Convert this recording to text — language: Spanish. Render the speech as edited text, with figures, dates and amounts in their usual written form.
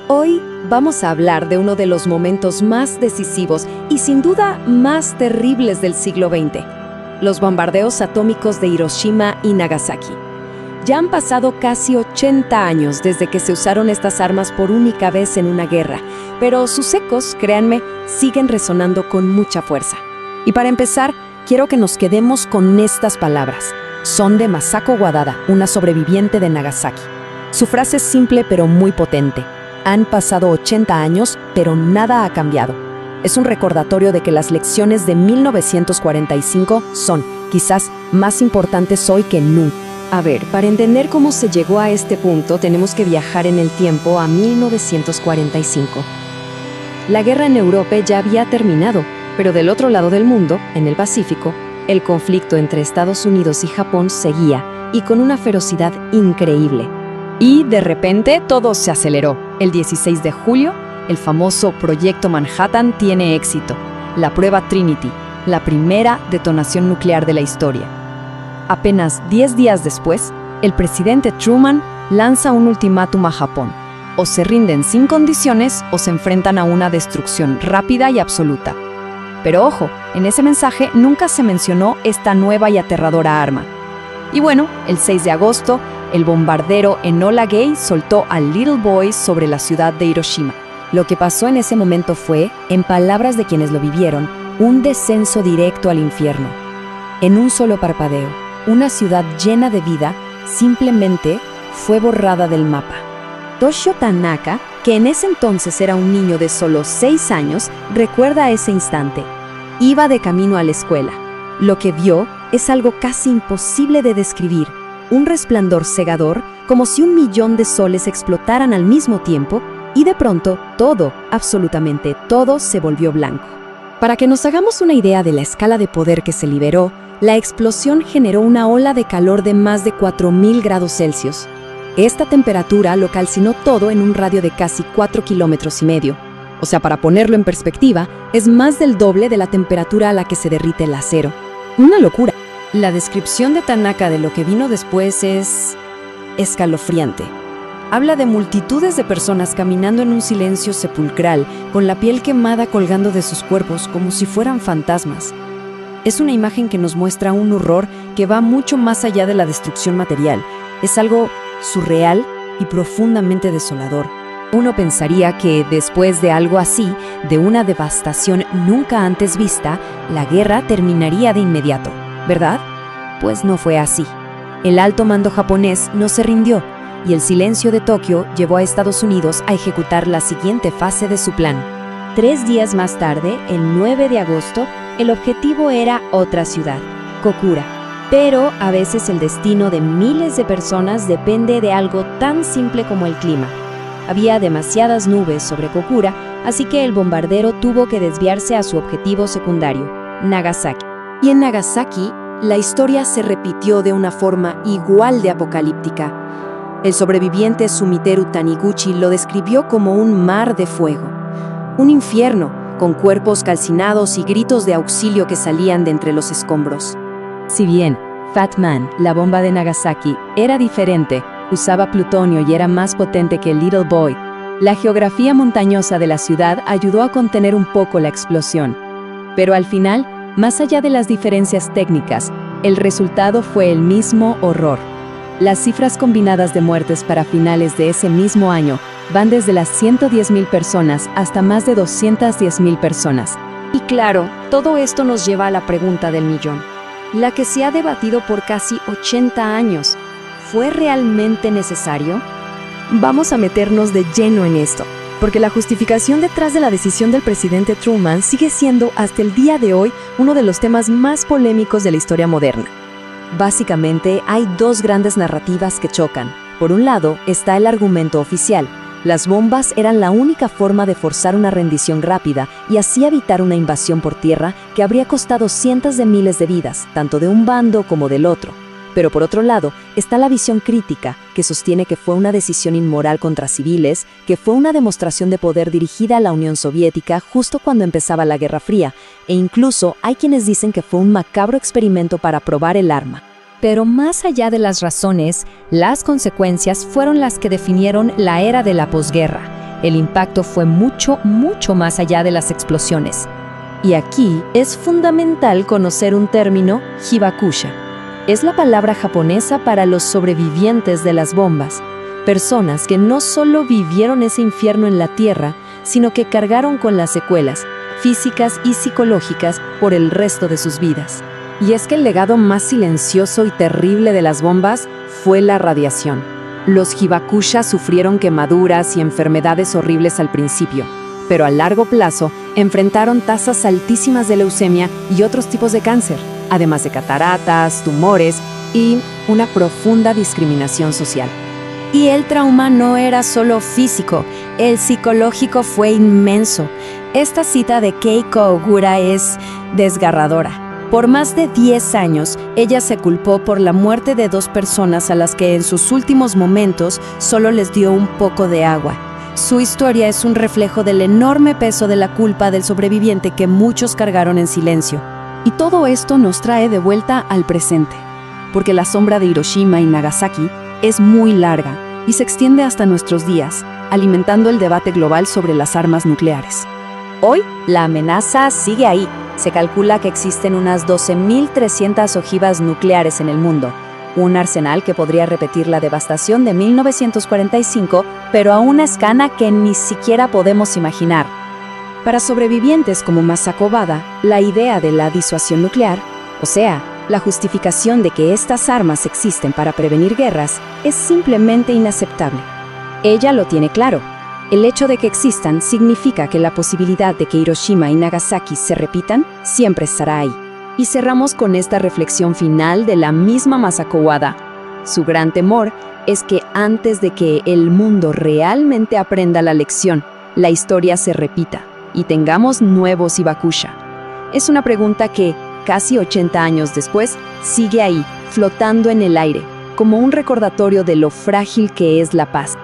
Hoy vamos a hablar de uno de los momentos más decisivos y sin duda más terribles del siglo XX, los bombardeos atómicos de Hiroshima y Nagasaki. Ya han pasado casi 80 años desde que se usaron estas armas por única vez en una guerra, pero sus ecos, créanme, siguen resonando con mucha fuerza. Y para empezar, quiero que nos quedemos con estas palabras. Son de Masako Wadada, una sobreviviente de Nagasaki. Su frase es simple pero muy potente. Han pasado 80 años, pero nada ha cambiado. Es un recordatorio de que las lecciones de 1945 son, quizás, más importantes hoy que nunca. A ver, para entender cómo se llegó a este punto, tenemos que viajar en el tiempo a 1945. La guerra en Europa ya había terminado, pero del otro lado del mundo, en el Pacífico, el conflicto entre Estados Unidos y Japón seguía, y con una ferocidad increíble. Y de repente todo se aceleró. El 16 de julio, el famoso Proyecto Manhattan tiene éxito. La prueba Trinity, la primera detonación nuclear de la historia. Apenas 10 días después, el presidente Truman lanza un ultimátum a Japón. O se rinden sin condiciones o se enfrentan a una destrucción rápida y absoluta. Pero ojo, en ese mensaje nunca se mencionó esta nueva y aterradora arma. Y bueno, el 6 de agosto, el bombardero Enola Gay soltó a Little Boy sobre la ciudad de Hiroshima. Lo que pasó en ese momento fue, en palabras de quienes lo vivieron, un descenso directo al infierno. En un solo parpadeo, una ciudad llena de vida simplemente fue borrada del mapa. Toshio Tanaka, que en ese entonces era un niño de solo 6 años, recuerda ese instante. Iba de camino a la escuela. Lo que vio es algo casi imposible de describir. Un resplandor cegador, como si 1.000.000 de soles explotaran al mismo tiempo, y de pronto todo, absolutamente todo, se volvió blanco. Para que nos hagamos una idea de la escala de poder que se liberó, la explosión generó una ola de calor de más de 4.000 grados Celsius. Esta temperatura lo calcinó todo en un radio de casi 4,5 kilómetros. O sea, para ponerlo en perspectiva, es más del doble de la temperatura a la que se derrite el acero. Una locura. La descripción de Tanaka de lo que vino después es escalofriante. Habla de multitudes de personas caminando en un silencio sepulcral, con la piel quemada colgando de sus cuerpos como si fueran fantasmas. Es una imagen que nos muestra un horror que va mucho más allá de la destrucción material. Es algo surreal y profundamente desolador. Uno pensaría que después de algo así, de una devastación nunca antes vista, la guerra terminaría de inmediato, ¿verdad? Pues no fue así. El alto mando japonés no se rindió y el silencio de Tokio llevó a Estados Unidos a ejecutar la siguiente fase de su plan. 3 días más tarde, el 9 de agosto, el objetivo era otra ciudad, Kokura. Pero a veces el destino de miles de personas depende de algo tan simple como el clima. Había demasiadas nubes sobre Kokura, así que el bombardero tuvo que desviarse a su objetivo secundario, Nagasaki. Y en Nagasaki, la historia se repitió de una forma igual de apocalíptica. El sobreviviente Sumiteru Taniguchi lo describió como un mar de fuego, un infierno, con cuerpos calcinados y gritos de auxilio que salían de entre los escombros. Si bien Fat Man, la bomba de Nagasaki, era diferente, usaba plutonio y era más potente que Little Boy, la geografía montañosa de la ciudad ayudó a contener un poco la explosión. Pero al final, más allá de las diferencias técnicas, el resultado fue el mismo horror. Las cifras combinadas de muertes para finales de ese mismo año van desde las 110.000 personas hasta más de 210.000 personas. Y claro, todo esto nos lleva a la pregunta del millón, la que se ha debatido por casi 80 años. ¿Fue realmente necesario? Vamos a meternos de lleno en esto, porque la justificación detrás de la decisión del presidente Truman sigue siendo hasta el día de hoy uno de los temas más polémicos de la historia moderna. Básicamente, hay 2 grandes narrativas que chocan. Por un lado, está el argumento oficial. Las bombas eran la única forma de forzar una rendición rápida y así evitar una invasión por tierra que habría costado cientos de miles de vidas, tanto de un bando como del otro. Pero por otro lado, está la visión crítica, que sostiene que fue una decisión inmoral contra civiles, que fue una demostración de poder dirigida a la Unión Soviética justo cuando empezaba la Guerra Fría, e incluso hay quienes dicen que fue un macabro experimento para probar el arma. Pero más allá de las razones, las consecuencias fueron las que definieron la era de la posguerra. El impacto fue mucho, mucho más allá de las explosiones. Y aquí es fundamental conocer un término, hibakusha. Es la palabra japonesa para los sobrevivientes de las bombas, personas que no solo vivieron ese infierno en la tierra, sino que cargaron con las secuelas físicas y psicológicas por el resto de sus vidas. Y es que el legado más silencioso y terrible de las bombas fue la radiación. Los hibakusha sufrieron quemaduras y enfermedades horribles al principio, pero a largo plazo enfrentaron tasas altísimas de leucemia y otros tipos de cáncer, además de cataratas, tumores y una profunda discriminación social. Y el trauma no era solo físico, el psicológico fue inmenso. Esta cita de Keiko Ogura es desgarradora. Por más de 10 años, ella se culpó por la muerte de 2 personas a las que en sus últimos momentos solo les dio un poco de agua. Su historia es un reflejo del enorme peso de la culpa del sobreviviente que muchos cargaron en silencio. Y todo esto nos trae de vuelta al presente, porque la sombra de Hiroshima y Nagasaki es muy larga y se extiende hasta nuestros días, alimentando el debate global sobre las armas nucleares. Hoy, la amenaza sigue ahí. Se calcula que existen unas 12.300 ojivas nucleares en el mundo, un arsenal que podría repetir la devastación de 1945, pero a una escala que ni siquiera podemos imaginar. Para sobrevivientes como Masako Bada, la idea de la disuasión nuclear, o sea, la justificación de que estas armas existen para prevenir guerras, es simplemente inaceptable. Ella lo tiene claro. El hecho de que existan significa que la posibilidad de que Hiroshima y Nagasaki se repitan siempre estará ahí. Y cerramos con esta reflexión final de la misma Masako Bada. Su gran temor es que antes de que el mundo realmente aprenda la lección, la historia se repita y tengamos nuevos hibakusha. Es una pregunta que, casi 80 años después, sigue ahí, flotando en el aire, como un recordatorio de lo frágil que es la paz.